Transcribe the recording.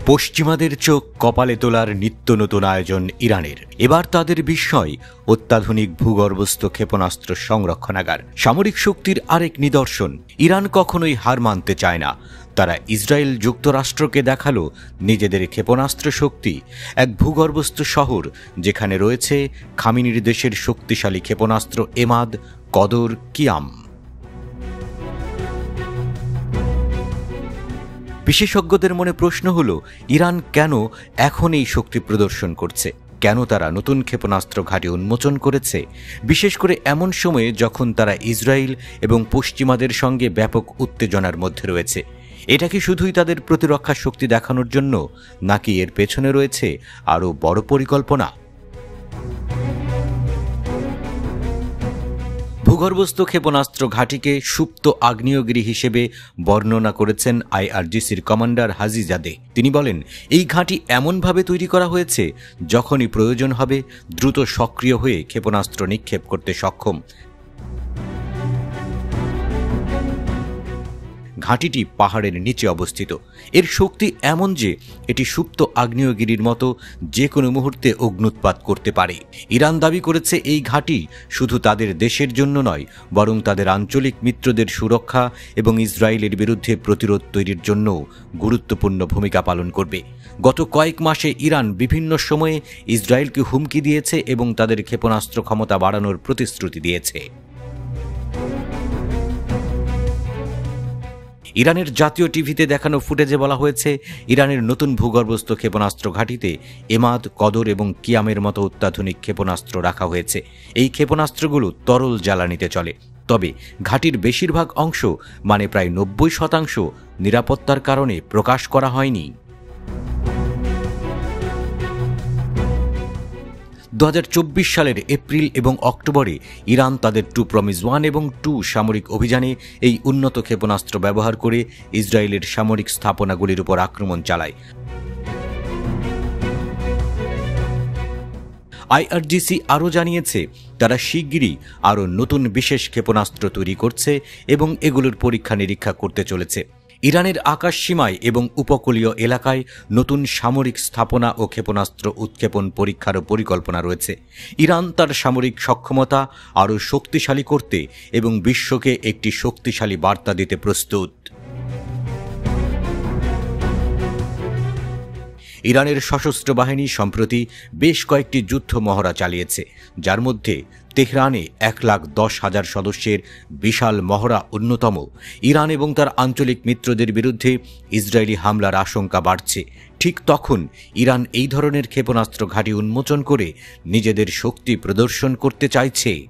পশ্চিমাদের চোখ কপালে তোলার নিত্য নতুন আয়োজন ইরানের। এবার তাদের বিস্ময় অত্যাধুনিক ভূগর্ভস্থ ক্ষেপণাস্ত্র সংরক্ষণাগার। সামরিক শক্তির আরেক নিদর্শন। ইরান কখনোই হার মানতে চায় না। তারা ইসরায়েল যুক্তরাষ্ট্রকে দেখালো নিজেদের ক্ষেপণাস্ত্র শক্তি। এক ভূগর্ভস্থ শহর যেখানে রয়েছে খামিনির দেশের শক্তিশালী ক্ষেপণাস্ত্র এমাদ, কদর, কিয়াম। বিশেষজ্ঞদের মনে প্রশ্ন হলো, ইরান কেন এখন এই শক্তি প্রদর্শন করছে? কেন তারা নতুন ক্ষেপণাস্ত্র ঘাঁটি উন্মোচন করেছে, বিশেষ করে এমন সময়ে যখন তারা ইসরায়েল এবং পশ্চিমাদের সঙ্গে ব্যাপক উত্তেজনার মধ্যে রয়েছে? এটা কি শুধুই তাদের প্রতিরক্ষা শক্তি দেখানোর জন্য, নাকি এর পেছনে রয়েছে আরও বড় পরিকল্পনা? ভূগর্ভস্থ ক্ষেপণাস্ত্র ঘাঁটিকে সুপ্ত আগ্নেয়গিরি হিসেবে বর্ণনা করেছেন আইআরজিসির কমান্ডার হাজিজাদে। তিনি বলেন, এই ঘাঁটি এমনভাবে তৈরি করা হয়েছে যখনই প্রয়োজন হবে দ্রুত সক্রিয় হয়ে ক্ষেপণাস্ত্র নিক্ষেপ করতে সক্ষম। ঘাঁটিটি পাহাড়ের নিচে অবস্থিত। এর শক্তি এমন যে এটি সুপ্ত আগ্নেয়গিরির মতো যে কোনো মুহূর্তে অগ্ন্যুৎপাত করতে পারে। ইরান দাবি করেছে এই ঘাঁটি শুধু তাদের দেশের জন্য নয়, বরং তাদের আঞ্চলিক মিত্রদের সুরক্ষা এবং ইসরায়েলের বিরুদ্ধে প্রতিরোধ তৈরির জন্য গুরুত্বপূর্ণ ভূমিকা পালন করবে। গত কয়েক মাসে ইরান বিভিন্ন সময়ে ইসরায়েলকে হুমকি দিয়েছে এবং তাদের ক্ষেপণাস্ত্র ক্ষমতা বাড়ানোর প্রতিশ্রুতি দিয়েছে। ইরানের জাতীয় টিভিতে দেখানো ফুটেজে বলা হয়েছে, ইরানের নতুন ভূগর্ভস্থ ক্ষেপণাস্ত্র ঘাঁটিতে এমাদ, কদর এবং কিয়ামের মতো অত্যাধুনিক ক্ষেপণাস্ত্র রাখা হয়েছে। এই ক্ষেপণাস্ত্রগুলো তরল জ্বালানিতে চলে। তবে ঘাঁটির বেশিরভাগ অংশ, মানে প্রায় 90%, নিরাপত্তার কারণে প্রকাশ করা হয়নি। 2024 সালের এপ্রিল এবং অক্টোবরে ইরান তাদের 2PROMIS-1 এবং 2 সামরিক অভিযানে এই উন্নত ক্ষেপণাস্ত্র ব্যবহার করে ইসরায়েলের সামরিক স্থাপনাগুলির উপর আক্রমণ চালায়। আইআরজিসি আরও জানিয়েছে, তারা শিগগিরই আরও নতুন বিশেষ ক্ষেপণাস্ত্র তৈরি করছে এবং এগুলোর পরীক্ষা নিরীক্ষা করতে চলেছে। ইরানের আকাশ সীমায় এবং উপকূলীয় এলাকায় নতুন সামরিক স্থাপনা ও ক্ষেপণাস্ত্র উৎক্ষেপণ পরীক্ষারও পরিকল্পনা রয়েছে। ইরান তার সামরিক সক্ষমতা আরও শক্তিশালী করতে এবং বিশ্বকে একটি শক্তিশালী বার্তা দিতে প্রস্তুত। ইরানের সশস্ত্র বাহিনী সম্প্রতি বেশ কয়েকটি যুদ্ধ মহড়া চালিয়েছে, যার মধ্যে তেহরানে 1,10,000 সদস্যের বিশাল মহড়া অন্যতম। ইরান এবং তার আঞ্চলিক মিত্রদের বিরুদ্ধে ইসরায়েলি হামলার আশঙ্কা বাড়ছে। ঠিক তখন ইরান এই ধরনের ক্ষেপণাস্ত্র ঘাঁটি উন্মোচন করে নিজেদের শক্তি প্রদর্শন করতে চাইছে।